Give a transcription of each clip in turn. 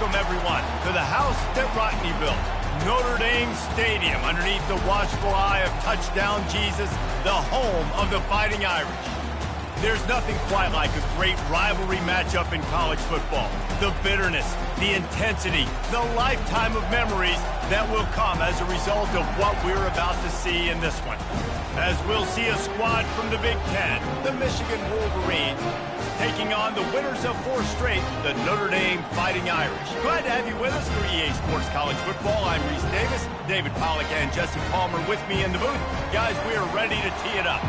Welcome, everyone, to the house that Rodney built. Notre Dame Stadium, underneath the watchful eye of Touchdown Jesus, the home of the Fighting Irish. There's nothing quite like a great rivalry matchup in college football. The bitterness, the intensity, the lifetime of memories that will come as a result of what we're about to see in this one. As we'll see a squad from the Big Ten, the Michigan Wolverines, taking on the winners of 4 straight, the Notre Dame Fighting Irish. Glad to have you with us for EA Sports College Football. I'm Reese Davis, David Pollack and Jesse Palmer with me in the booth. Guys, we are ready to tee it up.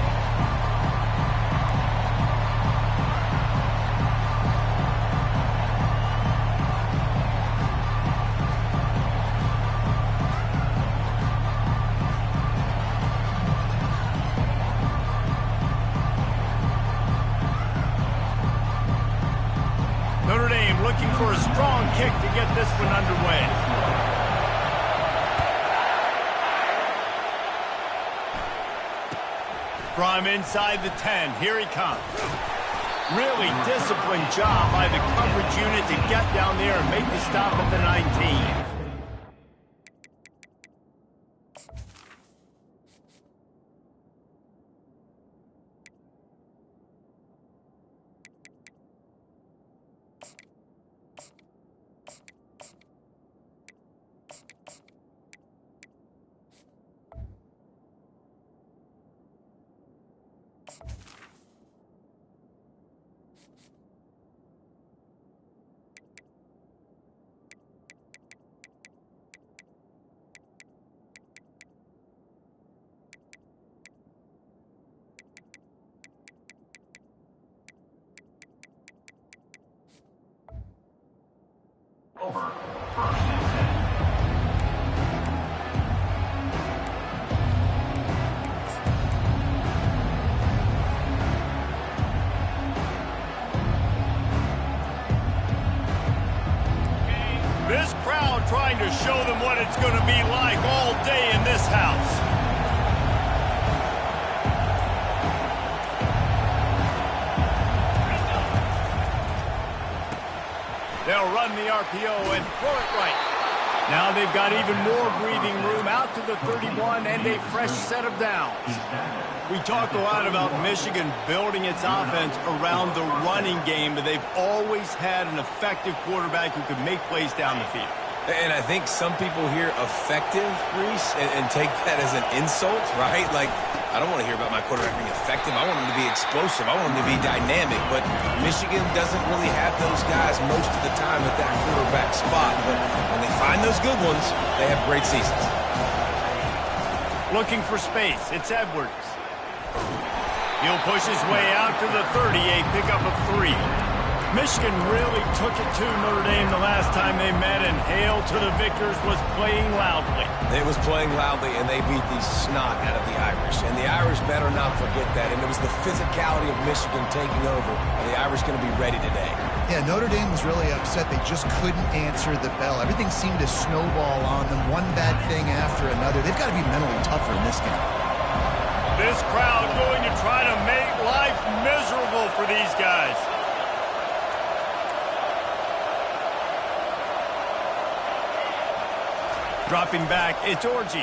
Notre Dame looking for a strong kick to get this one underway. From inside the 10, here he comes. Really disciplined job by the coverage unit to get down there and make the stop at the 19. Over. First and 10. This crowd trying to show them what it's going to be like all day in this house. They'll run the RPO and throw it right. Now they've got even more breathing room out to the 31 and a fresh set of downs. We talk a lot about Michigan building its offense around the running game, but they've always had an effective quarterback who could make plays down the field. And I think some people hear effective, Reese, and take that as an insult, right? Like, I don't want to hear about my quarterback being effective. I want him to be explosive. I want him to be dynamic. But Michigan doesn't really have those guys most of the time at that quarterback spot. But when they find those good ones, they have great seasons. Looking for space. It's Edwards. He'll push his way out to the 30, a pickup of 3. Michigan really took it to Notre Dame the last time they met, and Hail to the Victors was playing loudly. It was playing loudly, and they beat the snot out of the Irish. And the Irish better not forget that. And it was the physicality of Michigan taking over. Are the Irish going to be ready today? Yeah, Notre Dame was really upset. They just couldn't answer the bell. Everything seemed to snowball on them, one bad thing after another. They've got to be mentally tougher in this game. This crowd going to try to make life miserable for these guys. Dropping back, it's Orji.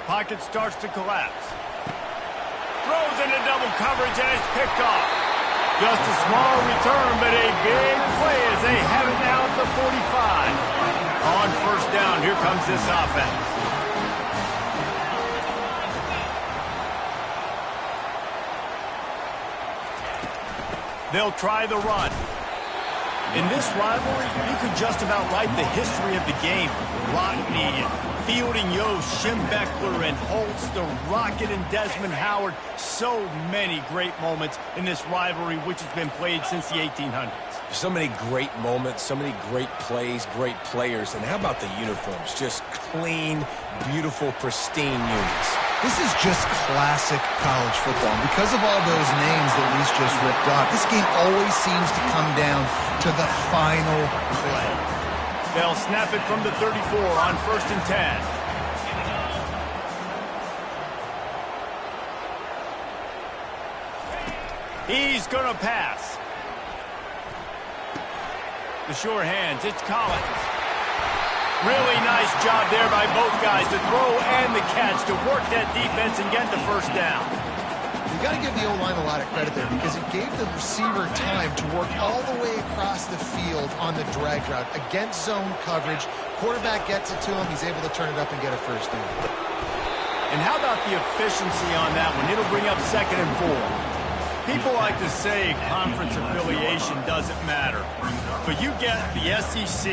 Pocket starts to collapse. Throws into double coverage and it's picked off. Just a small return, but a big play as they have it now at the 45. On first down, here comes this offense. They'll try the run. In this rivalry, you could just about write the history of the game. Rodney, Fielding Yost, Schembechler, and Holtz, the Rocket and Desmond Howard. So many great moments in this rivalry, which has been played since the 1800s. So many great moments, so many great plays, great players. And how about the uniforms? Just clean, beautiful, pristine units. This is just classic college football. And because of all those names that Reese just ripped off, this game always seems to come down to the final play. They'll snap it from the 34 on first and 10. He's going to pass. The sure hands, it's Collins. Really nice job there by both guys, the throw and the catch to work that defense and get the first down. You got to give the O-line a lot of credit there because it gave the receiver time to work all the way across the field on the drag route against zone coverage. Quarterback gets it to him. He's able to turn it up and get a first down. And how about the efficiency on that one? It'll bring up 2nd and 4. People like to say conference affiliation doesn't matter. But you get the SEC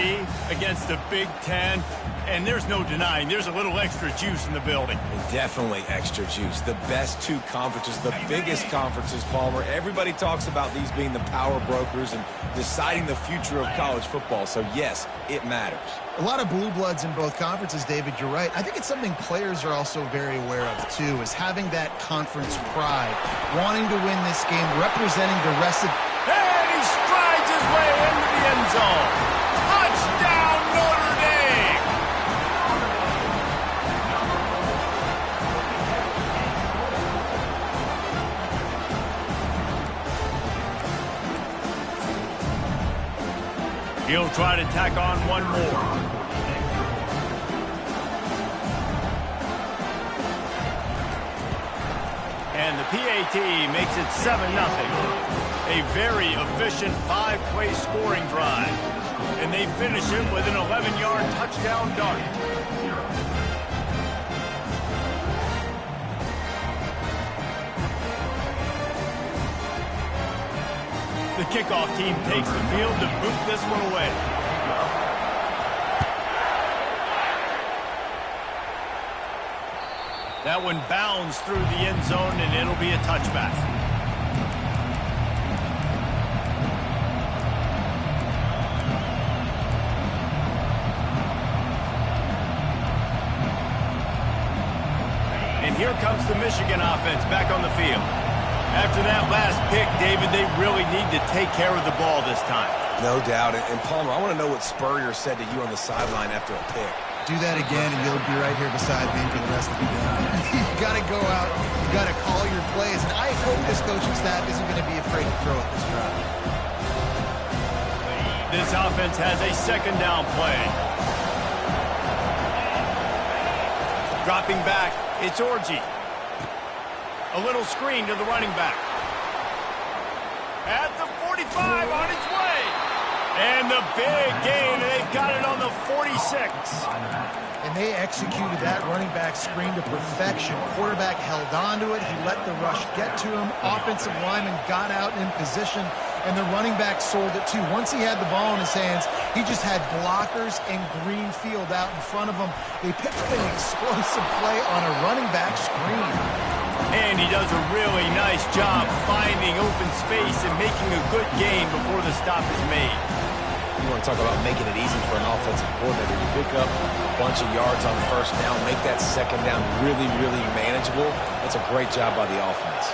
against the Big Ten, and there's no denying there's a little extra juice in the building. Definitely extra juice. The best two conferences, the biggest conferences, Palmer. Everybody talks about these being the power brokers and deciding the future of college football. So, yes, it matters. A lot of blue bloods in both conferences, David, you're right. I think it's something players are also very aware of, too, is having that conference pride, wanting to win this game, representing the rest of... And he strides his way into the end zone. Touchdown, Notre Dame! He'll try to tack on one more. And the PAT makes it 7-0. A very efficient 5-play scoring drive. And they finish it with an 11-yard touchdown dart. The kickoff team takes the field to boot this one away. That one bounds through the end zone, and it'll be a touchback. And here comes the Michigan offense back on the field. After that last pick, David, they really need to take care of the ball this time. No doubt. And Palmer, I want to know what Spurrier said to you on the sideline after a pick. Do that again, and you'll be right here beside me for the rest of the game. You got to go out. You got to call your plays. And I hope this coaching staff isn't going to be afraid to throw it this drive. This offense has a 2nd down play. Dropping back, it's Orji. A little screen to the running back. At the 45, on its way. And the big gain, and they've got it on the 46. And they executed that running back screen to perfection. Quarterback held on to it. He let the rush get to him. Offensive lineman got out in position, and the running back sold it too. Once he had the ball in his hands, he just had blockers and green field out in front of him. They picked up an explosive play on a running back screen. And he does a really nice job finding open space and making a good gain before the stop is made. You want to talk about making it easy for an offensive coordinator. You pick up a bunch of yards on 1st down, make that 2nd down really, really manageable. That's a great job by the offense.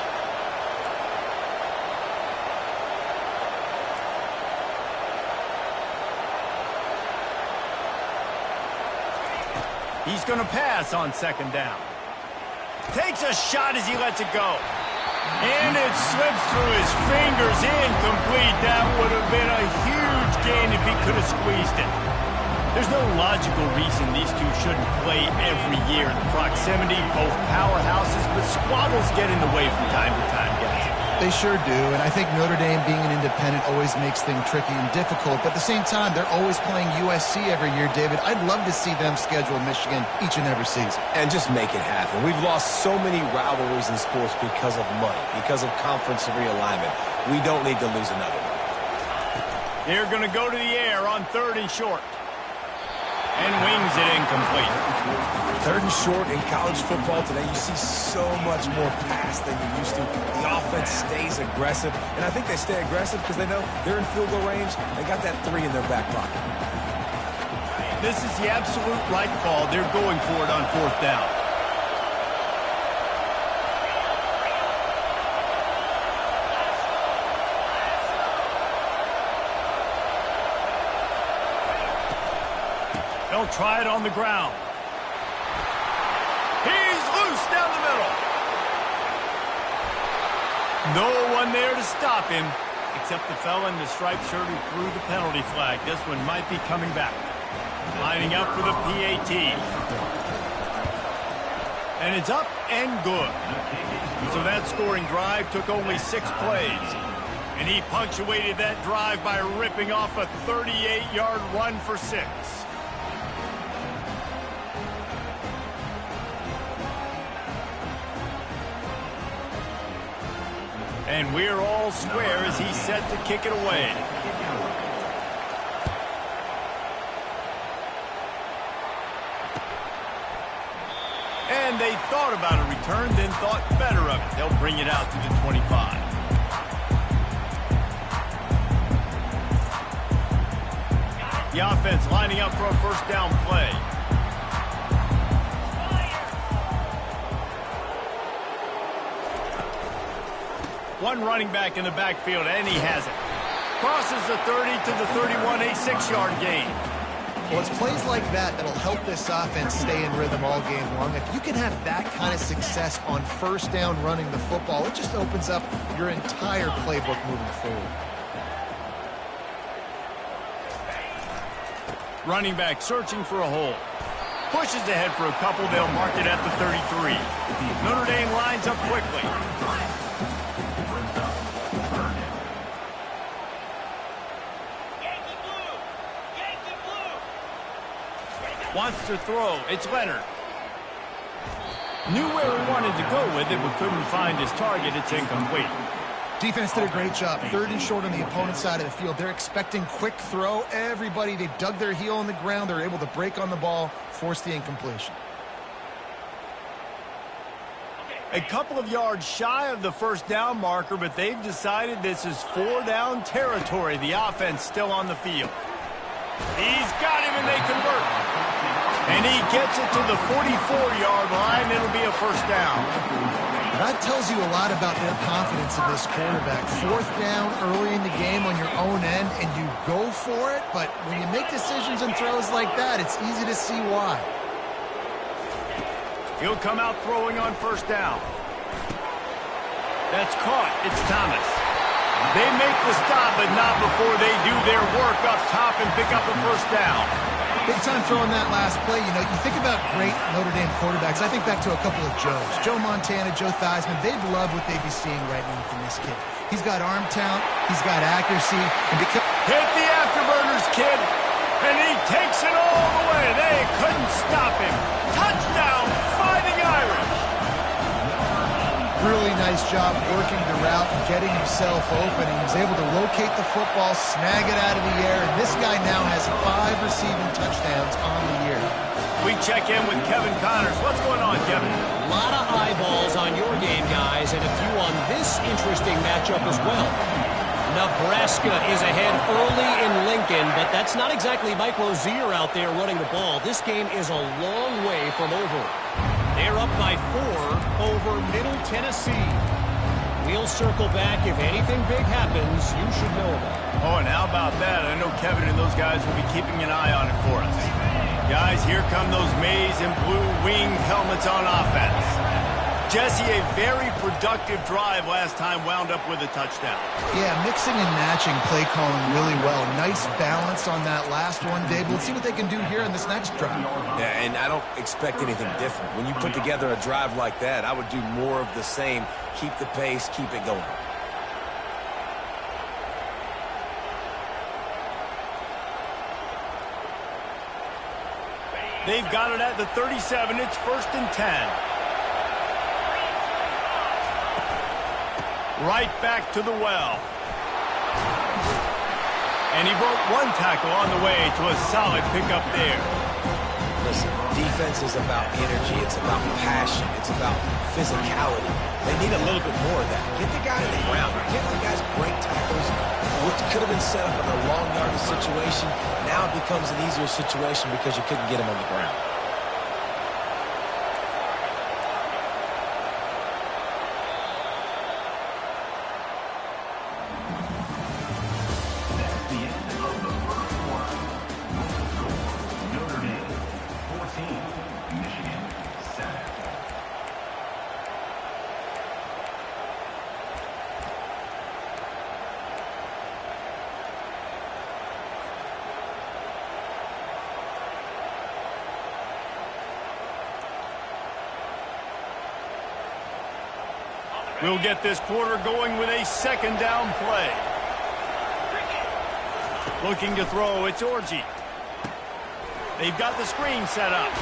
He's going to pass on 2nd down. Takes a shot as he lets it go. And it slips through his fingers, incomplete. That would have been a huge gain if he could have squeezed it. There's no logical reason these two shouldn't play every year. The proximity, both powerhouses, but squabbles get in the way from time to time, guys. They sure do, and I think Notre Dame being an independent always makes things tricky and difficult, but at the same time, they're always playing USC every year, David. I'd love to see them schedule Michigan each and every season. And just make it happen. We've lost so many rivalries in sports because of money, because of conference realignment. We don't need to lose another one. They're going to go to the air on 3rd and short. And wings it incomplete. 3rd and short in college football today, you see so much more pass than you used to. The offense stays aggressive, and I think they stay aggressive because they know they're in field goal range. They got that 3 in their back pocket. This is the absolute right call. They're going for it on 4th down. They'll try it on the ground. He's loose down the middle. No one there to stop him. except the fella in the striped shirt who threw the penalty flag. This one might be coming back. Lining up for the PAT. And it's up and good. So that scoring drive took only 6 plays. And he punctuated that drive by ripping off a 38-yard run for 6. And we're all square as he's set to kick it away. And they thought about a return, then thought better of it. They'll bring it out to the 25. The offense lining up for a first down play. One running back in the backfield, and he has it. Crosses the 30 to the 31, a 6-yard gain. Well, it's plays like that that'll help this offense stay in rhythm all game long. If you can have that kind of success on first down running the football, it just opens up your entire playbook moving forward. Running back searching for a hole. Pushes ahead for a couple. They'll mark it at the 33. Notre Dame lines up quickly. Wants to throw. It's Leonard. Knew where he wanted to go with it, but couldn't find his target. It's incomplete. Defense did a great job. 3rd and short on the opponent's side of the field. They're expecting quick throw. Everybody, they dug their heel on the ground. They're able to break on the ball, force the incompletion. A couple of yards shy of the first down marker, but they've decided this is 4-down territory. The offense still on the field. He's got him, and they convert. And he gets it to the 44-yard line. It'll be a first down. That tells you a lot about their confidence in this quarterback. 4th down early in the game on your own end, and you go for it. But when you make decisions and throws like that, it's easy to see why. He'll come out throwing on first down. That's caught. It's Thomas. They make the stop, but not before they do their work up top and pick up a first down. Big time throwing that last play. You know, you think about great Notre Dame quarterbacks. I think back to a couple of Joes. Joe Montana, Joe Theismann. They'd love what they'd be seeing right now from this kid. He's got arm talent. He's got accuracy. And hit the afterburners, kid. And he takes it all the way. They couldn't stop him. Touchdown, Fighting Irish. Really nice job working the route and getting himself open. He was able to locate the football, snag it out of the air, and this guy now has 5 receiving touchdowns on the year. We check in with Kevin Connors. What's going on, Kevin? A lot of eyeballs on your game, guys, and a few on this interesting matchup as well. Nebraska is ahead early in Lincoln, but that's not exactly Mike Rozier out there running the ball. This game is a long way from over. They're up by 4 over Middle Tennessee. We'll circle back. If anything big happens, you should know about it. Oh, and how about that? I know Kevin and those guys will be keeping an eye on it for us. Guys, here come those maize and blue winged helmets on offense. Jesse, a very productive drive last time wound up with a touchdown. Yeah, mixing and matching play calling really well. Nice balance on that last one, Dave. Let's see what they can do here in this next drive. Yeah, and I don't expect anything different. When you put together a drive like that, I would do more of the same. Keep the pace, keep it going. They've got it at the 37. It's 1st and 10. Right back to the well. And he broke one tackle on the way to a solid pickup there. Listen, defense is about energy. It's about passion. It's about physicality. They need a little bit more of that. Get the guy in the ground. Get the guys break tackles. What could have been set up in a long yardage situation, now it becomes an easier situation because you couldn't get him on the ground. We'll get this quarter going with a second down play. Looking to throw, it's Orgy. They've got the screen set up.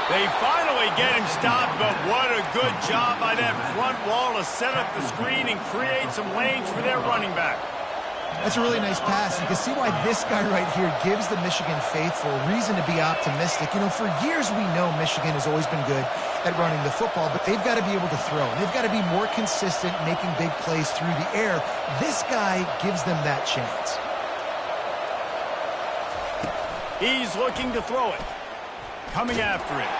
They finally get him stopped, but what a good job by that front wall to set up the screen and create some lanes for their running back. That's a really nice pass. You can see why this guy right here gives the Michigan faithful reason to be optimistic. You know, for years we know Michigan has always been good at running the football, but they've got to be able to throw. They've got to be more consistent making big plays through the air. This guy gives them that chance. He's looking to throw it. Coming after it.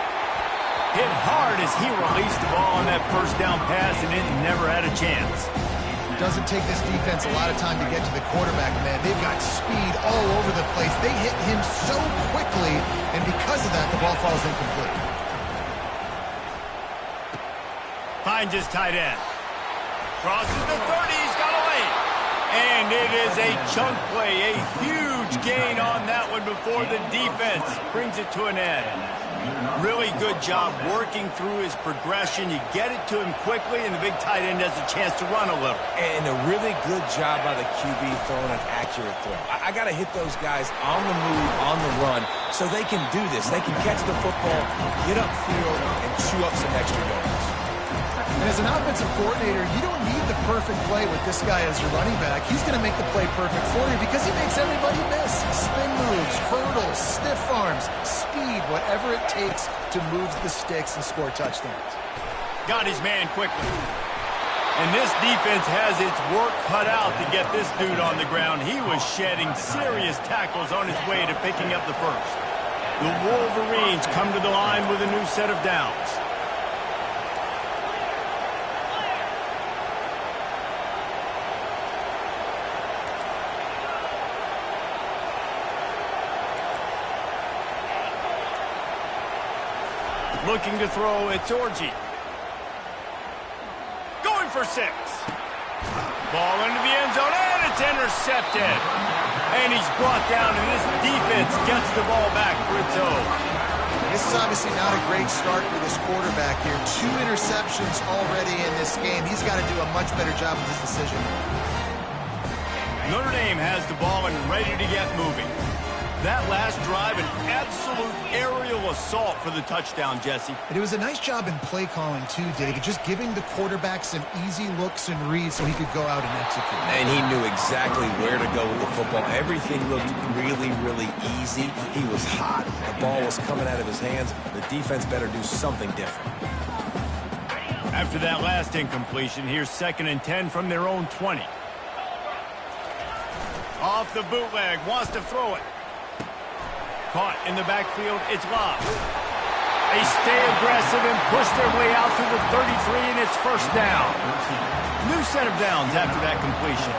Hit hard as he released the ball on that first down pass, and it never had a chance. Doesn't take this defense a lot of time to get to the quarterback, man. They've got speed all over the place. They hit him so quickly, and because of that, the ball falls incomplete. Finds his tight end. Crosses the 30. He's got a lane. And it is a chunk play. A huge gain on that one before the defense brings it to an end. Really good job working through his progression. You get it to him quickly, and the big tight end has a chance to run a little. And a really good job by the QB throwing an accurate throw. I got to hit those guys on the move, on the run, so they can do this. They can catch the football, get upfield, and chew up some extra yards. And as an offensive coordinator, you don't need the perfect play with this guy as your running back. He's going to make the play perfect for you because he makes everybody miss. Spin moves, hurdles, stiff arms, speed, whatever it takes to move the sticks and score touchdowns. Got his man quickly. And this defense has its work cut out to get this dude on the ground. He was shedding serious tackles on his way to picking up the first. The Wolverines come to the line with a new set of downs. Looking to throw, it's Orgy. Going for 6. Ball into the end zone, and it's intercepted. And he's brought down, and this defense gets the ball back for its own. This is obviously not a great start for this quarterback here. 2 interceptions already in this game. He's got to do a much better job with his decision. Notre Dame has the ball and ready to get moving. That last drive, an absolute aerial assault for the touchdown, Jesse. And it was a nice job in play calling, too, David, just giving the quarterback some easy looks and reads so he could go out and execute. And he knew exactly where to go with the football. Everything looked really, really easy. He was hot. The ball was coming out of his hands. The defense better do something different. After that last incompletion, here's 2nd and 10 from their own 20. Off the bootleg, wants to throw it. Caught in the backfield, it's Love. They stay aggressive and push their way out to the 33, and it's first down. New set of downs after that completion.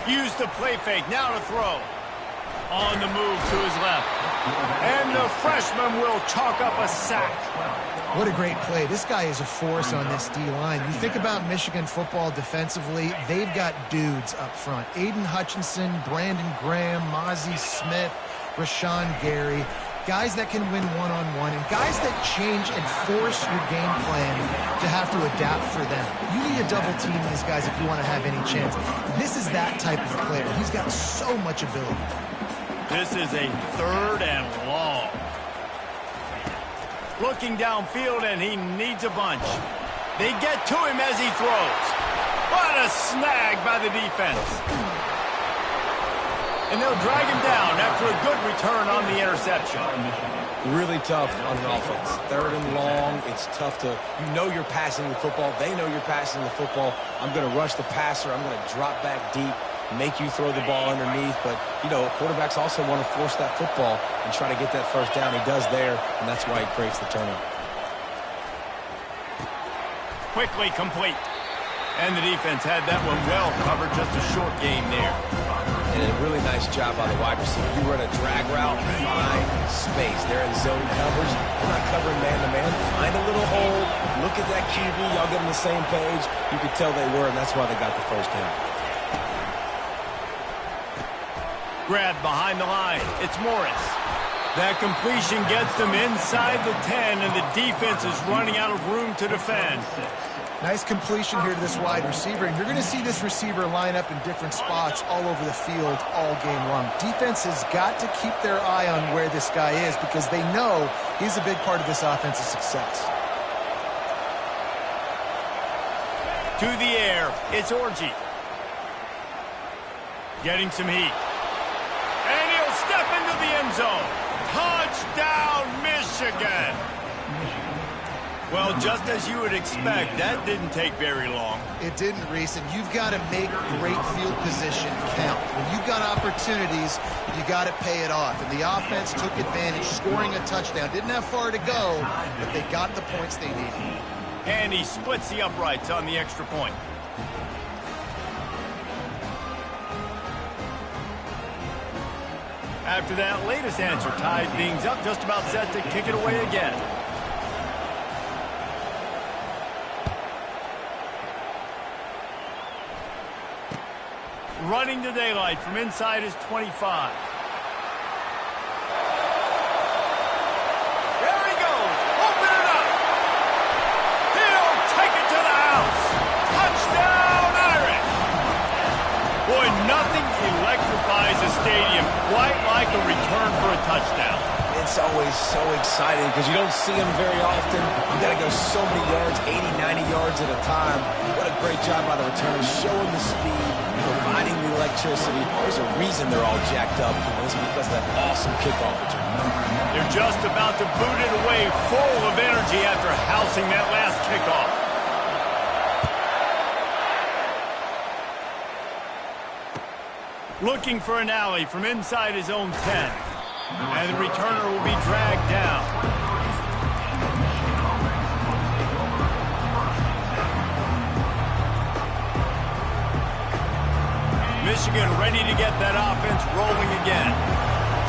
Use the play fake, now to throw. On the move to his left. And the freshman will chalk up a sack. What a great play. This guy is a force on this D-line. You think about Michigan football defensively, they've got dudes up front. Aiden Hutchinson, Brandon Graham, Mozzie Smith, Rashawn Gary. Guys that can win one-on-one and guys that change and force your game plan to have to adapt for them. You need to double team these guys if you want to have any chance. This is that type of player. He's got so much ability. This is a 3rd and long. Looking downfield, and he needs a bunch. They get to him as he throws. What a snag by the defense. And they'll drag him down after a good return on the interception. Really tough on an offense. 3rd and long, it's tough to, you know you're passing the football. They know you're passing the football. I'm going to rush the passer. I'm going to drop back deep, make you throw the ball underneath. But, you know, quarterbacks also want to force that football and try to get that first down. He does there, and that's why he creates the turnover. Quickly complete. And the defense had that one well covered, just a short game there. And a really nice job by the wide receiver. You run a drag route, find space. They're in zone covers. They're not covering man-to-man. Find a little hole. Look at that QB. Y'all get on the same page. You could tell they were, and that's why they got the first down. Grabbed behind the line. It's Morris. That completion gets them inside the 10, and the defense is running out of room to defend. Nice completion here to this wide receiver, and you're going to see this receiver line up in different spots all over the field all game long. Defense has got to keep their eye on where this guy is because they know he's a big part of this offensive success. To the air, it's Orgy. Getting some heat. And he'll step into the end zone. Touchdown, Michigan! Well, just as you would expect, that didn't take very long. It didn't, Reese, and you've got to make great field position count. When you've got opportunities, you got to pay it off. And the offense took advantage, scoring a touchdown. Didn't have far to go, but they got the points they needed. And he splits the uprights on the extra point. After that latest answer tied things up, just about set to kick it away again. Running to daylight from inside his 25. There he goes. Open it up. He'll take it to the house. Touchdown, Irish. Boy, nothing electrifies a stadium quite like a return for a touchdown. It's always so exciting because you don't see them very often. You got to go so many yards, 80, 90 yards at a time. What a great job by the returners, showing the speed, providing the electricity. There's a reason they're all jacked up. It's because of that awesome kickoff return. They're just about to boot it away, full of energy after housing that last kickoff. Looking for an alley from inside his own 10. And the returner will be dragged down. Michigan ready to get that offense rolling again.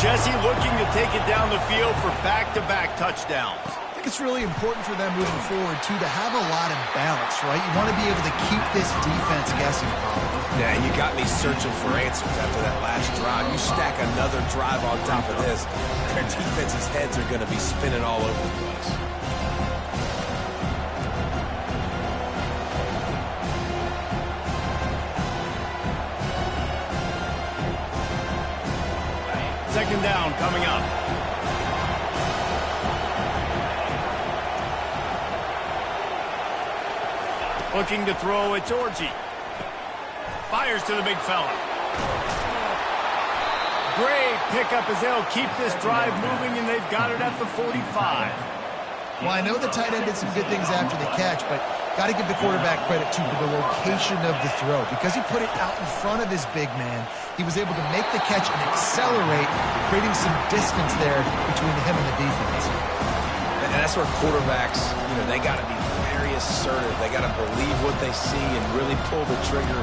Jesse looking to take it down the field for back-to-back touchdowns. I think it's really important for them moving forward, too, to have a lot of balance, right? You want to be able to keep this defense guessing. Yeah, and you got me searching for answers after that last drive. You stack another drive on top of this, their defense's heads are going to be spinning all over the place. Second down coming up. Looking to throw, it's Orgy. Fires to the big fella. Great pickup as they'll keep this drive moving, and they've got it at the 45. Well, I know the tight end did some good things after the catch, but got to give the quarterback credit, too, for the location of the throw. Because he put it out in front of his big man, he was able to make the catch and accelerate, creating some distance there between him and the defense. And that's where quarterbacks, they got to be very assertive. They got to believe what they see and really pull the trigger.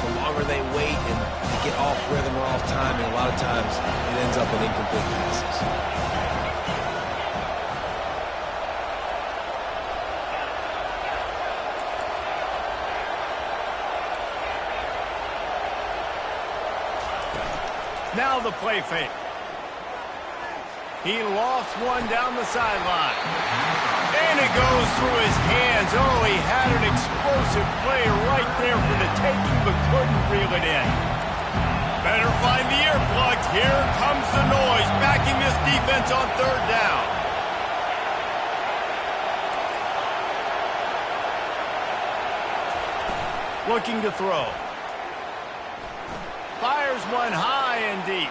The longer they wait and they get off rhythm or off time, and a lot of times it ends up in incomplete passes. Now the play fake. He lofts one down the sideline. And it goes through his hands. Oh, he had an explosive play right there for the taking, but couldn't reel it in. Better find the earplugs. Here comes the noise, backing this defense on third down. Looking to throw. Fires one high and deep.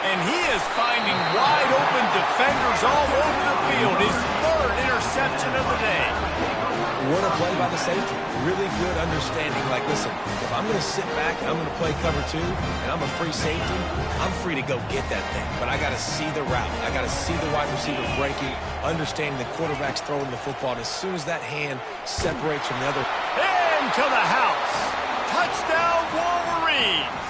And he is finding wide-open defenders all over the field. His third interception of the day. What a play by the safety. Really good understanding. Like, listen, if I'm going to sit back and I'm going to play cover two and I'm a free safety, I'm free to go get that thing. But I got to see the route. I got to see the wide receiver breaking, understanding the quarterback's throwing the football. And as soon as that hand separates from the other. Into the house. Touchdown, Wolverines.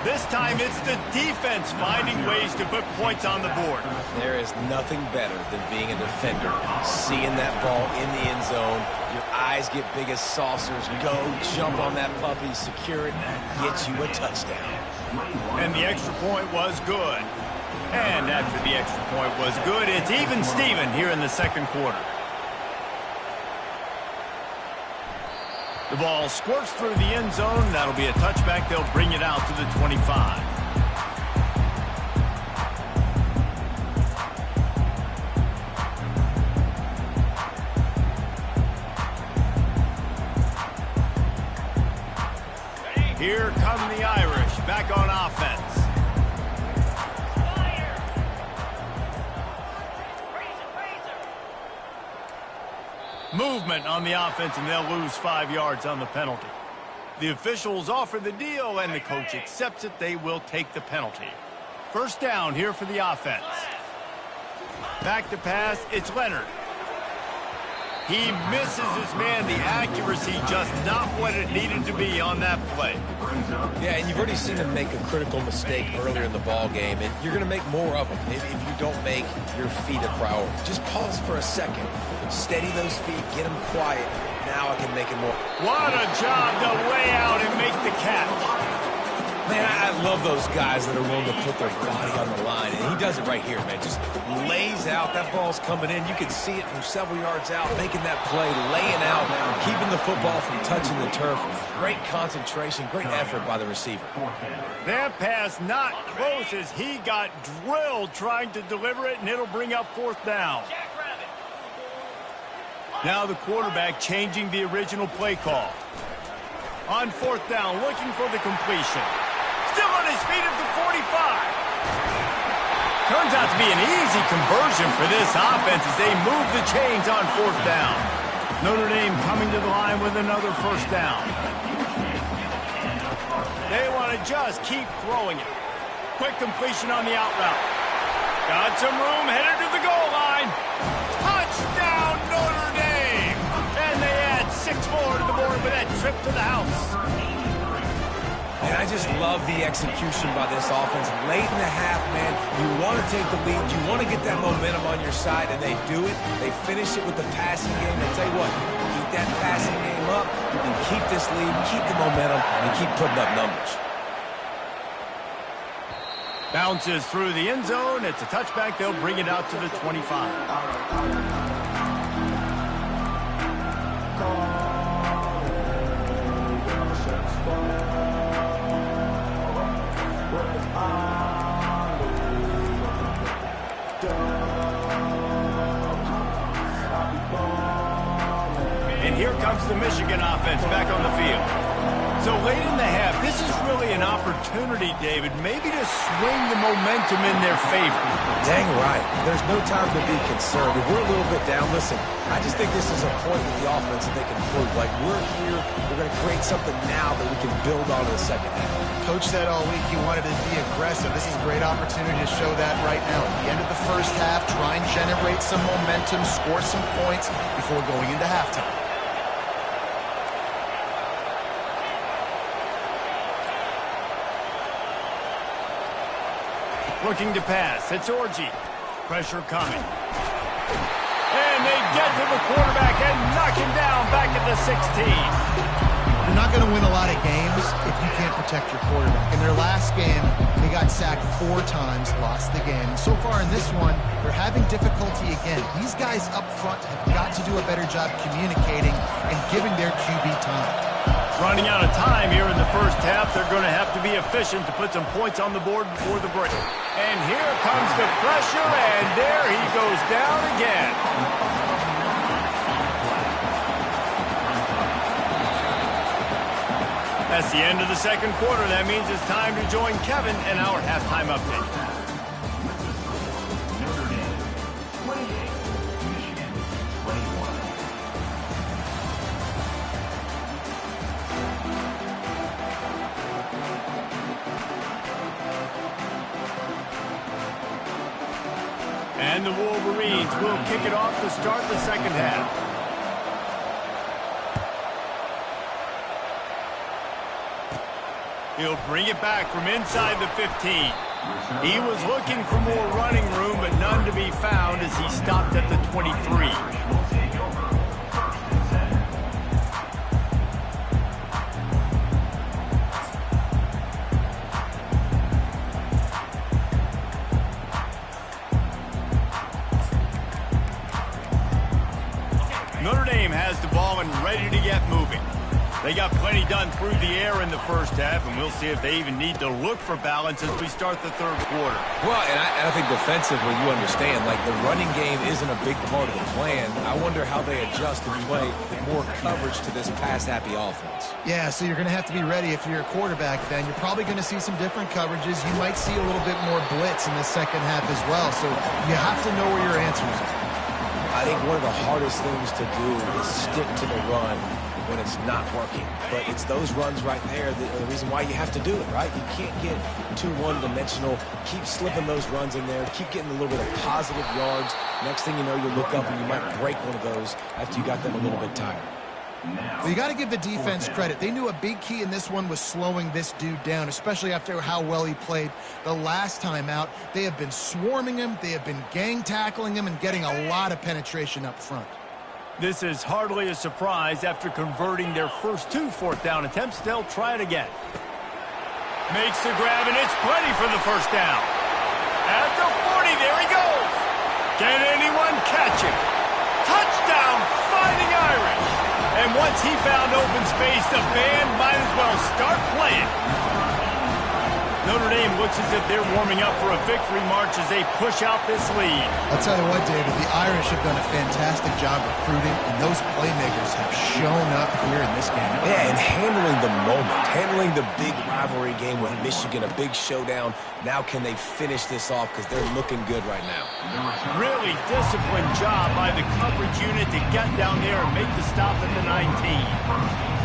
This time it's the defense finding ways to put points on the board. There is nothing better than being a defender. Seeing that ball in the end zone, your eyes get big as saucers. Go, jump on that puppy, secure it, get you a touchdown. And the extra point was good. And after the extra point was good, it's even Steven here in the second quarter. The ball squirts through the end zone. That'll be a touchback. They'll bring it out to the 25. Here come the Irish back on offense. Movement on the offense, and they'll lose 5 yards on the penalty. The officials offer the deal, and the coach accepts it. They will take the penalty. First down here for the offense. Back to pass, it's Leonard. He misses his man. The accuracy just not what it needed to be on that play. Yeah, and you've already seen him make a critical mistake earlier in the ball game, and you're going to make more of them if you don't make your feet a priority. Just pause for a second. Steady those feet, get them quiet. Now I can make it more. What a job to lay out and make the catch. Man, I love those guys that are willing to put their body on the line, and he does it right here, man. Just lays out. That ball's coming in. You can see it from several yards out, making that play, laying out, keeping the football from touching the turf. Great concentration, great effort by the receiver. That pass not close as he got drilled trying to deliver it, and it'll bring up fourth down. Now the quarterback changing the original play call. On fourth down, looking for the completion. Still on his feet at the 45. Turns out to be an easy conversion for this offense as they move the chains on fourth down. Notre Dame coming to the line with another first down. They want to just keep throwing it. Quick completion on the out route. Got some room, headed to the goal line. Touchdown, Notre Dame! And they add 6 more to the board with that trip to the house. And I just love the execution by this offense. Late in the half, man, you want to take the lead. You want to get that momentum on your side, and they do it. They finish it with the passing game. And tell you what, keep that passing game up and keep this lead, keep the momentum, and keep putting up numbers. Bounces through the end zone. It's a touchback. They'll bring it out to the 25. And here comes the Michigan offense back on the field. So late in the half, this is really an opportunity, David, maybe to swing the momentum in their favor. Dang right. There's no time to be concerned. If we're a little bit down, listen, I just think this is a point with the offense that they can prove. Like, we're here, we're going to create something now that we can build on in the second half. Coach said all week he wanted to be aggressive. This is a great opportunity to show that right now. At the end of the first half, try and generate some momentum, score some points before going into halftime. Looking to pass. It's Orji. Pressure coming. And they get to the quarterback and knock him down back at the 16. You're not going to win a lot of games if you can't protect your quarterback. In their last game, they got sacked 4 times, lost the game. So far in this one, they're having difficulty again. These guys up front have got to do a better job communicating and giving their QB time. Running out of time here in the first half. They're going to have to be efficient to put some points on the board before the break. And here comes the pressure, and there he goes down again. That's the end of the second quarter. That means it's time to join Kevin in our halftime update. Notre Dame 28, Michigan 21. And the Wolverines will kick it off to start the second half. He'll bring it back from inside the 15. He was looking for more running room, but none to be found as he stopped at the 23. Notre Dame has the ball and ready to get moving. They got plenty done through the air in the first half, and we'll see if they even need to look for balance as we start the third quarter. Well, and I think defensively, you understand, like the running game isn't a big part of the plan. I wonder how they adjust and play more coverage to this pass-happy offense. Yeah, so you're going to have to be ready if you're a quarterback then. You're probably going to see some different coverages. You might see a little bit more blitz in the second half as well, so you have to know where your answers are. I think one of the hardest things to do is stick to the run when it's not working. But it's those runs right there that are the reason why you have to do it, right? You can't get too one-dimensional. Keep slipping those runs in there. Keep getting a little bit of positive yards. Next thing you know, you look up and you might break one of those after you got them a little bit tired. Well, you got to give the defense credit. They knew a big key in this one was slowing this dude down, especially after how well he played the last time out. They have been swarming him. They have been gang tackling him and getting a lot of penetration up front. This is hardly a surprise. After converting their first 2 fourth-down attempts, they'll try it again. Makes the grab, and it's plenty for the first down. At the 40, there he goes. Can anyone catch him? Touchdown, Fighting Irish. And once he found open space, the band might as well start playing. Notre Dame looks as if they're warming up for a victory march as they push out this lead. I'll tell you what, David, the Irish have done a fantastic job recruiting, and those playmakers have shown up here in this game. Yeah, and handling the moment, handling the big rivalry game with Michigan, a big showdown. Now can they finish this off because they're looking good right now. Really disciplined job by the coverage unit to get down there and make the stop at the 19.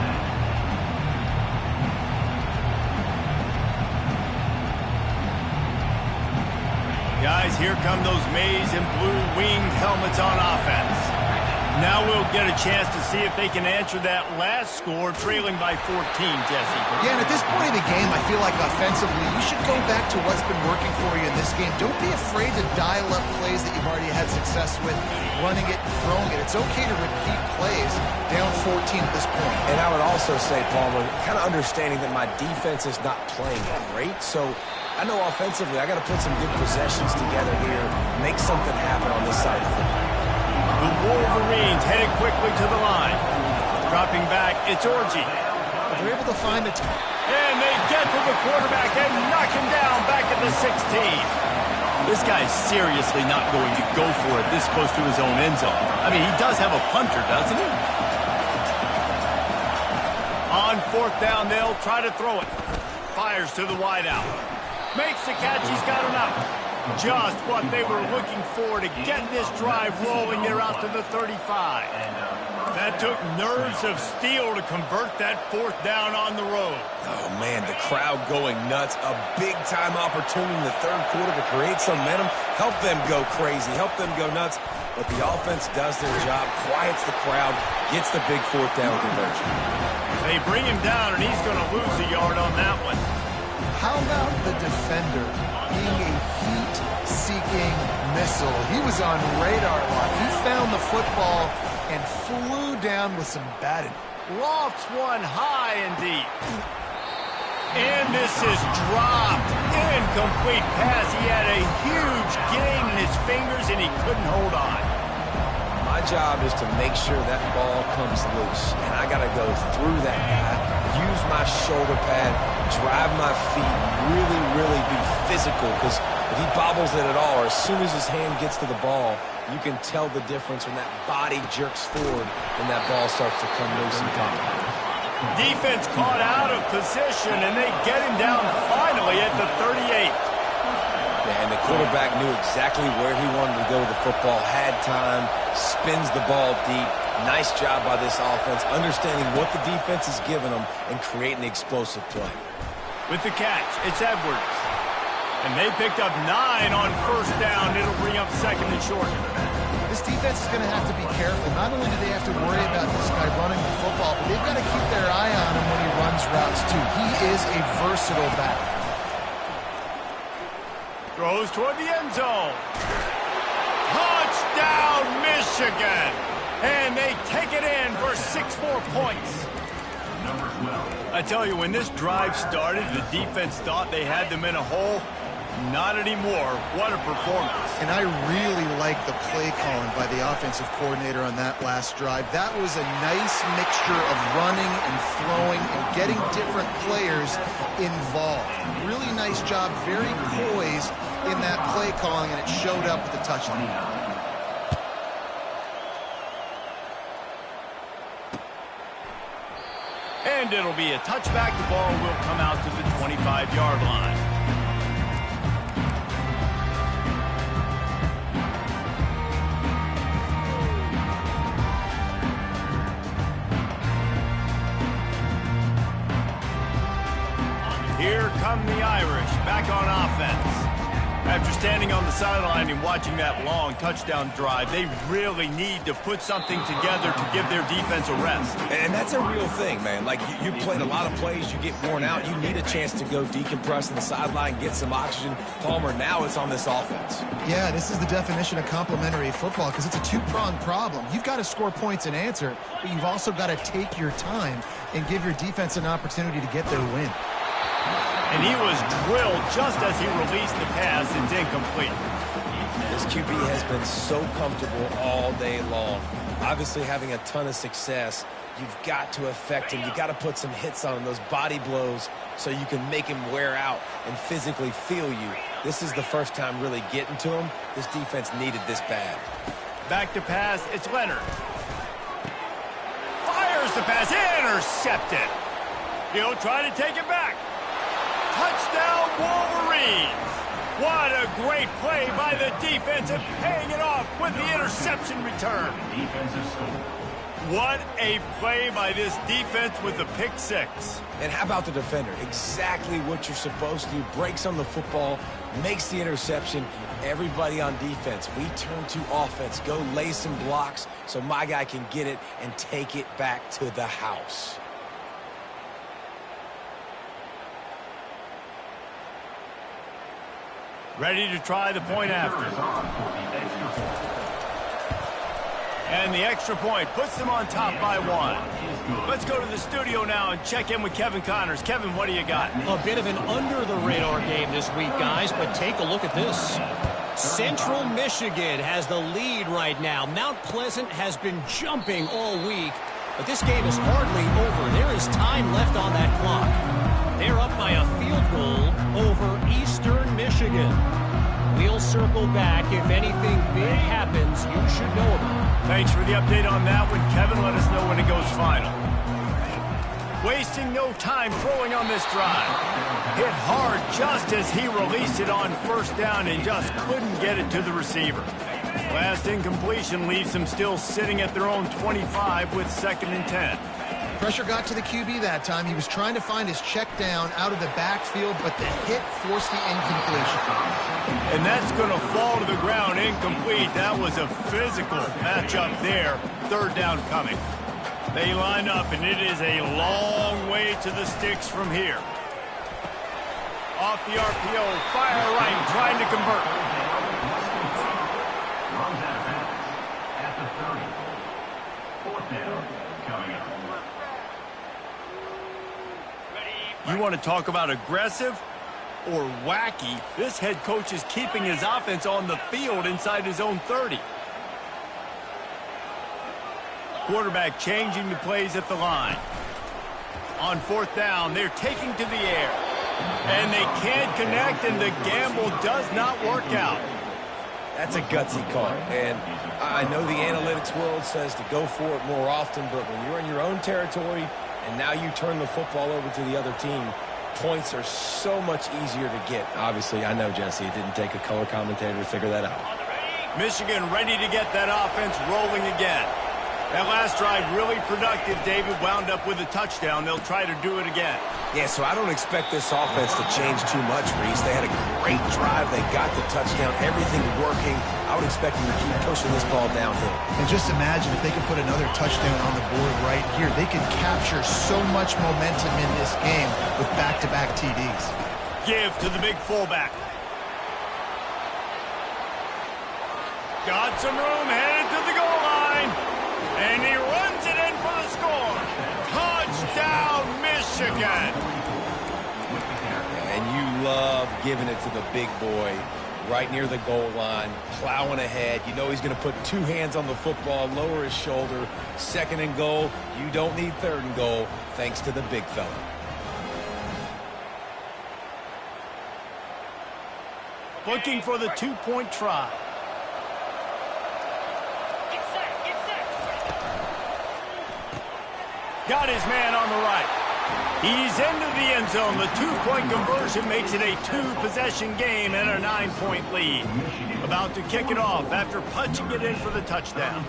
Guys, here come those maize and blue winged helmets on offense. Now we'll get a chance to see if they can answer that last score, trailing by 14, Jesse. Yeah, and at this point of the game, I feel like offensively, you should go back to what's been working for you in this game. Don't be afraid to dial up plays that you've already had success with, running it and throwing it. It's okay to repeat plays down 14 at this point. And I would also say, Palmer, kind of understanding that my defense is not playing great, so I know offensively I got to put some good possessions together here, make something happen on this side of the football. The Wolverines headed quickly to the line. Dropping back, it's Orji. But they're able to find the and they get to the quarterback and knock him down back at the 16. This guy's seriously not going to go for it this close to his own end zone. I mean, he does have a punter, doesn't he? On fourth down, they'll try to throw it. Fires to the wideout. Makes the catch, he's got enough. Just what they were looking for to get this drive rolling. They're out to the 35. That took nerves of steel to convert that fourth down on the road. Oh, man, the crowd going nuts. A big-time opportunity in the third quarter to create some momentum. Help them go crazy. Help them go nuts. But the offense does their job, quiets the crowd, gets the big fourth down conversion. They bring him down, and he's going to lose a yard on that one. How about the defender being a heat-seeking missile? He was on radar lock. He found the football and flew down with some batting. Lofts one high and deep. And this is dropped. Incomplete pass. He had a huge gain in his fingers, and he couldn't hold on. My job is to make sure that ball comes loose, and I got to go through that guy, use my shoulder pad, drive my feet, really be physical, because if he bobbles it at all, or as soon as his hand gets to the ball, you can tell the difference when that body jerks forward and that ball starts to come loose and pop. Defense caught out of position, and they get him down finally at the 38. Yeah, and the quarterback knew exactly where he wanted to go with the football, had time, spins the ball deep. Nice job by this offense, understanding what the defense is giving them and creating the explosive play. With the catch, it's Edwards. And they picked up 9 on first down. It'll bring up second and short. This defense is going to have to be careful. Not only do they have to worry about this guy running the football, but they've got to keep their eye on him when he runs routes, too. He is a versatile back. Throws toward the end zone. Touchdown, Michigan! And they take it in for 6 more points. Number 12. I tell you, when this drive started, the defense thought they had them in a hole. Not anymore. What a performance. And I really like the play calling by the offensive coordinator on that last drive. That was a nice mixture of running and throwing and getting different players involved. Really nice job, very poised in that play calling, and it showed up with the touchdown. And it'll be a touchback. The ball will come out to the 25-yard line. Here come the Irish, back on offense. After standing on the sideline and watching that long touchdown drive, they really need to put something together to give their defense a rest. And that's a real thing, man. Like, you played a lot of plays, you get worn out, you need a chance to go decompress on the sideline, get some oxygen. Palmer, now it's on this offense. Yeah, this is the definition of complementary football because it's a two-pronged problem. You've got to score points and answer, but you've also got to take your time and give your defense an opportunity to get their win. And he was drilled just as he released the pass. It's incomplete. This QB has been so comfortable all day long. Obviously having a ton of success. You've got to affect him. You've got to put some hits on him, those body blows, so you can make him wear out and physically feel you. This is the first time really getting to him. This defense needed this bad. Back to pass. It's Leonard. Fires the pass. Intercepted. He'll try to take it back. Touchdown, Wolverines! What a great play by the defense and paying it off with the interception return. Defensive score. What a play by this defense with the pick 6. And how about the defender? Exactly what you're supposed to do. Breaks on the football, makes the interception. Everybody on defense, we turn to offense. Go lay some blocks so my guy can get it and take it back to the house. Ready to try the point after. And the extra point puts them on top by 1. Let's go to the studio now and check in with Kevin Connors. Kevin, what do you got? A bit of an under-the-radar game this week, guys, but take a look at this. Central Michigan has the lead right now. Mount Pleasant has been jumping all week, but this game is hardly over. There is time left on that clock. They're up by a field goal over Eastern Michigan. We'll circle back. If anything big happens, you should know about it. Thanks for the update on that one, Kevin. Let us know when it goes final. Wasting no time throwing on this drive. Hit hard just as he released it on first down and just couldn't get it to the receiver. Last incompletion leaves them still sitting at their own 25 with 2nd and 10. Pressure got to the QB that time. He was trying to find his check down out of the backfield, but the hit forced the incompletion. And that's going to fall to the ground incomplete. That was a physical matchup there. 3rd down coming. They line up, and it is a long way to the sticks from here. Off the RPO, fire right, trying to convert. Runs out of bounds at the 30. 4th down coming up. You want to talk about aggressive or wacky? This head coach is keeping his offense on the field inside his own 30. Quarterback changing the plays at the line. On 4th down, they're taking to the air. And they can't connect, and the gamble does not work out. That's a gutsy call. And I know the analytics world says to go for it more often, but when you're in your own territory and now you turn the football over to the other team, points are so much easier to get. Obviously, I know, Jesse, it didn't take a color commentator to figure that out. Michigan ready to get that offense rolling again. That last drive really productive. David wound up with a touchdown. They'll try to do it again. Yeah, so I don't expect this offense to change too much, Reese. They had a great drive. They got the touchdown, everything working. I would expect them to keep pushing this ball downhill. And just imagine if they could put another touchdown on the board right here. They could capture so much momentum in this game with back-to-back TDs. Give to the big fullback. Got some room, headed to the goal line. And he runs it in for the score. Touchdown, Michigan. And you love giving it to the big boy right near the goal line, plowing ahead. You know he's going to put two hands on the football, lower his shoulder. Second and goal. You don't need third and goal, thanks to the big fella. Looking for the two-point try. Got his man on the right. He's into the end zone. The two-point conversion makes it a two-possession game and a 9-point lead. About to kick it off after punching it in for the touchdown.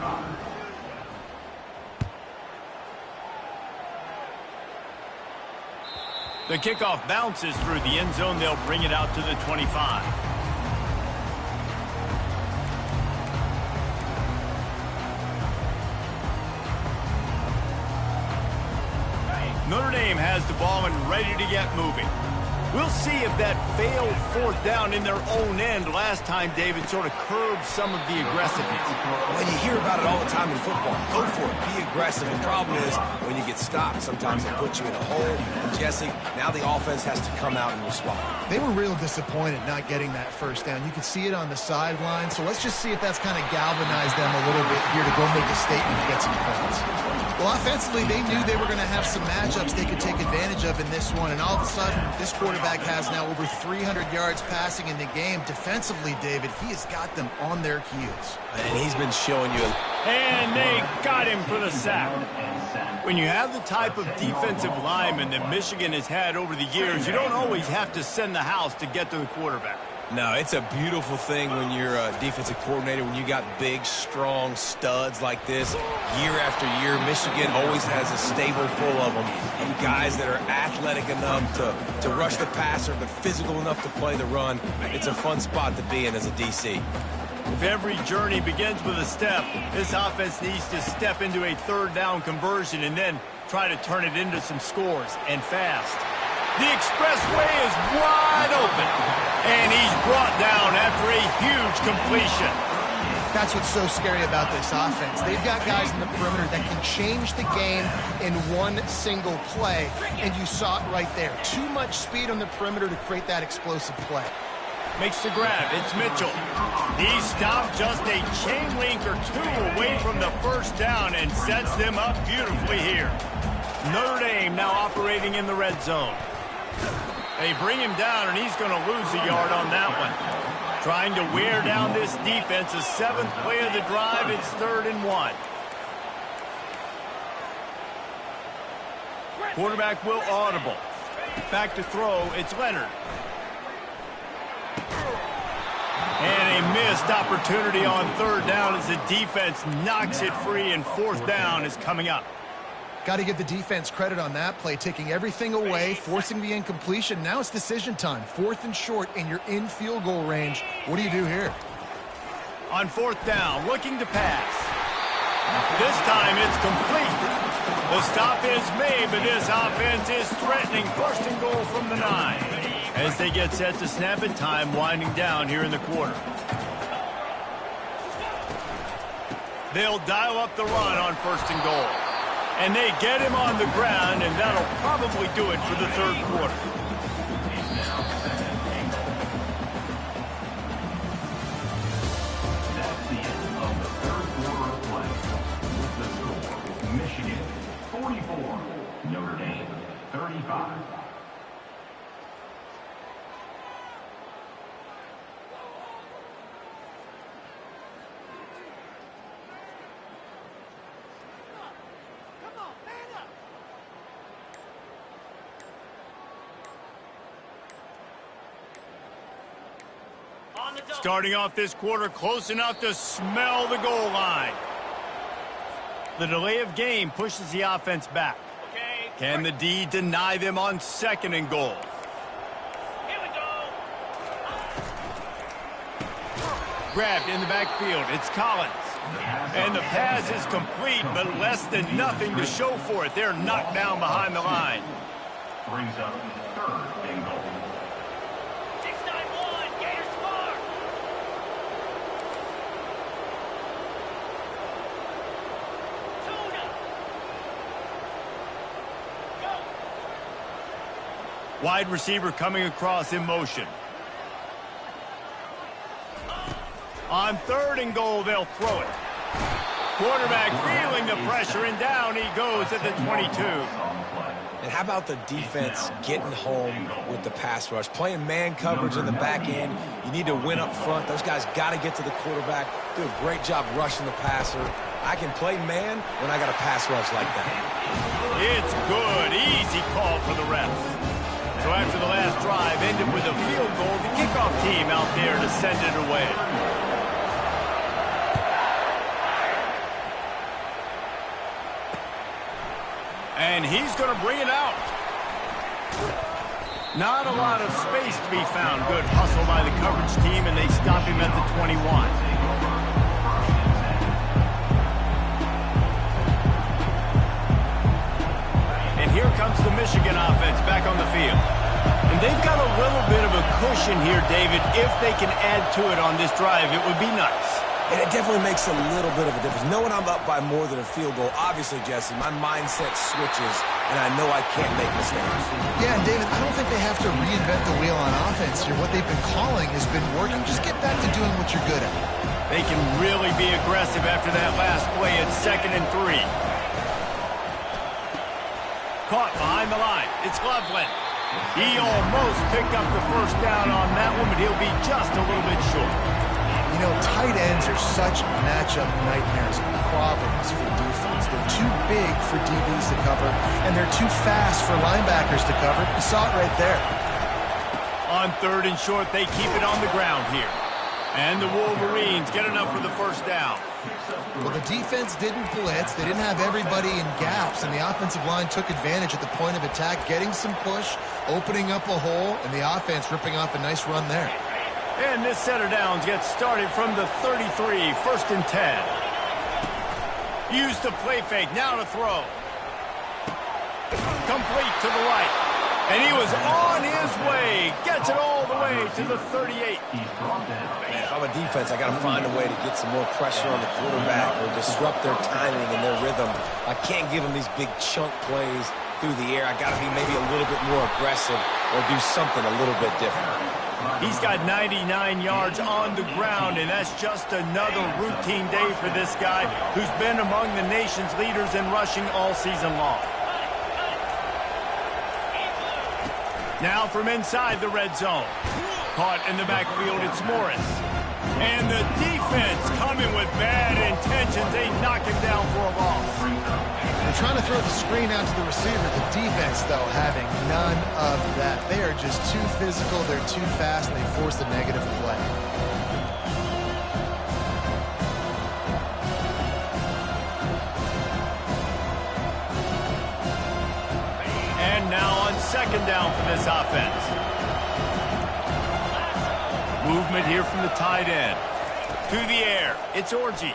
The kickoff bounces through the end zone. They'll bring it out to the 25. Notre Dame has the ball and ready to get moving. We'll see if that failed fourth down in their own end last time, David, sort of curbed some of the aggressiveness. Well, you hear about it all the time in football. Go for it. Be aggressive. The problem is when you get stopped, sometimes it puts you in a hole. And Jesse, now the offense has to come out and respond. They were real disappointed not getting that first down. You could see it on the sideline. So let's just see if that's kind of galvanized them a little bit here to go make a statement and get some points. Well, offensively, they knew they were going to have some matchups they could take advantage of in this one. And all of a sudden, this quarterback has now over 300 yards passing in the game. Defensively, David, he has got them on their heels. And he's been showing you. And they got him for the sack. When you have the type of defensive lineman that Michigan has had over the years, you don't always have to send the house to get to the quarterback. No, it's a beautiful thing when you're a defensive coordinator, when you got big, strong studs like this. Year after year, Michigan always has a stable full of them, of guys that are athletic enough to rush the passer, but physical enough to play the run. It's a fun spot to be in as a DC. If every journey begins with a step, this offense needs to step into a third down conversion and then try to turn it into some scores, and fast. The expressway is wide open, and he's brought down after a huge completion. That's what's so scary about this offense. They've got guys in the perimeter that can change the game in one single play, and you saw it right there. Too much speed on the perimeter to create that explosive play. Makes the grab. It's Mitchell. He stopped just a chain link or two away from the first down and sets them up beautifully here. Notre Dame now operating in the red zone. They bring him down, and he's going to lose a yard on that one. Trying to wear down this defense. The seventh play of the drive. It's 3rd and 1. Quarterback will audible. Back to throw. It's Leonard. And a missed opportunity on 3rd down as the defense knocks it free, and 4th down is coming up. Got to give the defense credit on that play, taking everything away, forcing the incompletion. Now it's decision time. 4th and short, and you're in field goal range. What do you do here? On 4th down, looking to pass. This time it's complete. The stop is made, but this offense is threatening 1st and goal from the 9. As they get set to snap it, time winding down here in the quarter. They'll dial up the run on 1st and goal. And they get him on the ground, and that'll probably do it for the 3rd quarter. That's the end of the 3rd quarter of play. With the score, Michigan 44, Notre Dame 35. Starting off this quarter, close enough to smell the goal line. The delay of game pushes the offense back. Can the D deny them on 2nd and goal? Here we go. grabbed in the backfield. It's Collins. And the pass is complete, but less than nothing to show for it. They're knocked down behind the line. Brings up third and goal. 691, Gators score. Tuna. Go. Wide receiver coming across in motion. On third and goal, they'll throw it. Quarterback feeling the pressure, and down he goes at the 22. And how about the defense getting home with the pass rush? Playing man coverage in the back end. You need to win up front. Those guys got to get to the quarterback. Do a great job rushing the passer. I can play man when I got a pass rush like that. It's good. Easy call for the refs. So after the last drive ended with a field goal, the kickoff team out there to send it away. And he's going to bring it out. Not a lot of space to be found. Good hustle by the coverage team, and they stop him at the 21. And here comes the Michigan offense back on the field. And they've got a little bit of a cushion here, David. If they can add to it on this drive, it would be nice. And it definitely makes a little bit of a difference. Knowing I'm up by more than a field goal, obviously, Jesse, my mindset switches, and I know I can't make mistakes. Yeah, and David, I don't think they have to reinvent the wheel on offense here. What they've been calling has been working. Just get back to doing what you're good at. They can really be aggressive after that last play at 2nd and 3. Caught behind the line. It's Loveland. He almost picked up the first down on that one, but he'll be just a little bit short. You know, tight ends are such matchup nightmares and problems for defense. They're too big for DBs to cover, and they're too fast for linebackers to cover. You saw it right there. On 3rd and short, they keep it on the ground here. And the Wolverines get enough for the first down. Well, the defense didn't blitz. They didn't have everybody in gaps, and the offensive line took advantage at the point of attack, getting some push, opening up a hole, and the offense ripping off a nice run there. And this set of downs gets started from the 33, 1st and 10. Use the play fake, now to throw. Complete to the right. And he was on his way. Gets it all the way to the 38. Man, if I'm a defense, I got to find a way to get some more pressure on the quarterback or disrupt their timing and their rhythm. I can't give them these big chunk plays through the air. I got to be maybe a little bit more aggressive or do something a little bit different. He's got 99 yards on the ground, and that's just another routine day for this guy who's been among the nation's leaders in rushing all season long. Now from inside the red zone. Caught in the backfield, it's Morris. And the defense coming with bad intentions. They knock him down for a loss. They're trying to throw the screen out to the receiver. The defense, though, having none of that. They are just too physical, they're too fast, and they force a negative play. And now on 2nd down for this offense. Movement here from the tight end. To the air, it's Orji.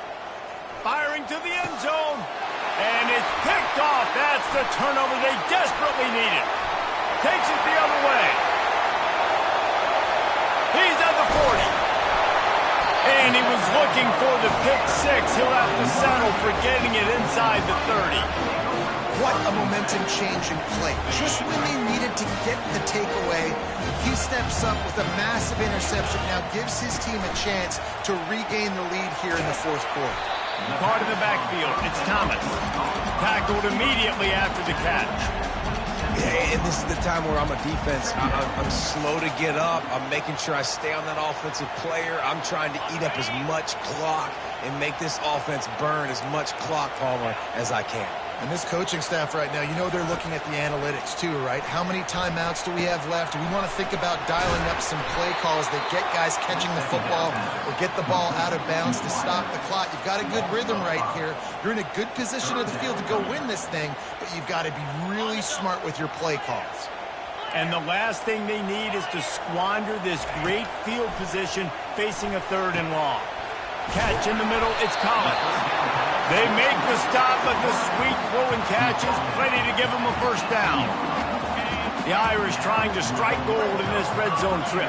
Firing to the end zone. And it's picked off. That's the turnover they desperately needed. Takes it the other way. He's at the 40. And he was looking for the pick 6. He'll have to settle for getting it inside the 30. What a momentum change in play. Just when they needed to get the takeaway, he steps up with a massive interception. Now gives his team a chance to regain the lead here in the 4th quarter. Caught in the backfield. It's Thomas. Tackled immediately after the catch. Yeah, and this is the time where I'm a defense. I'm slow to get up. I'm making sure I stay on that offensive player. I'm trying to eat up as much clock and make this offense burn as much clock, Palmer, as I can. And this coaching staff right now, you know they're looking at the analytics too, right? How many timeouts do we have left? Do we want to think about dialing up some play calls that get guys catching the football or get the ball out of bounds to stop the clock? You've got a good rhythm right here. You're in a good position of the field to go win this thing, but you've got to be really smart with your play calls. And the last thing they need is to squander this great field position facing a 3rd and long. Catch in the middle, it's Collins. They make the stop, but the sweet throwing catch is plenty to give them a first down. The Irish trying to strike gold in this red zone trip.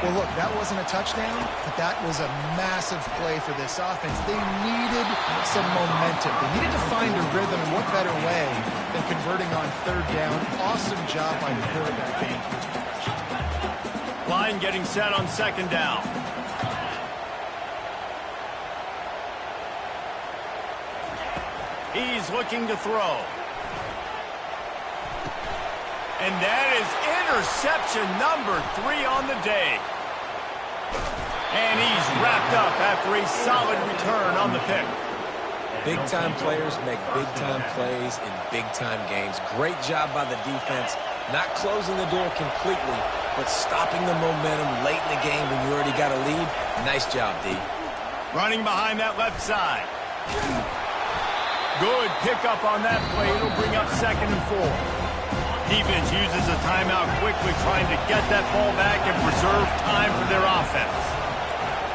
Well, look, that wasn't a touchdown, but that was a massive play for this offense. They needed some momentum. They needed to find a rhythm, and what better way than converting on 3rd down. Awesome job by the quarterback getting his position. Line getting set on 2nd down. He's looking to throw. And that is interception number 3 on the day. And he's wrapped up after a solid return on the pick. Big-time players make big-time plays in big-time games. Great job by the defense, not closing the door completely, but stopping the momentum late in the game when you already got a lead. Nice job, D. Running behind that left side. Good pickup on that play. It'll bring up 2nd and 4. Defense uses a timeout quickly, trying to get that ball back and preserve time for their offense.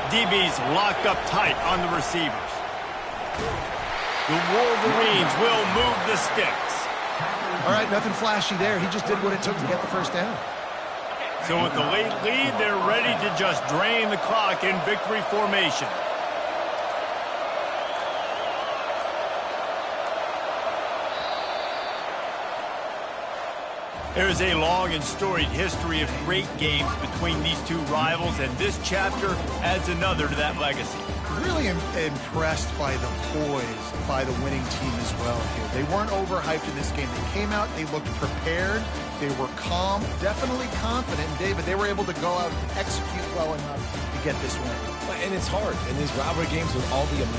DB's locked up tight on the receivers. The Wolverines will move the sticks. All right, nothing flashy there. He just did what it took to get the first down. So with the late lead, they're ready to just drain the clock in victory formation. There's a long and storied history of great games between these two rivals, and this chapter adds another to that legacy. Really impressed by the poise by the winning team as well here. They weren't overhyped in this game. They came out, they looked prepared, they were calm, definitely confident, David. They were able to go out and execute well enough to get this win. And it's hard in these rivalry games with all the emotion.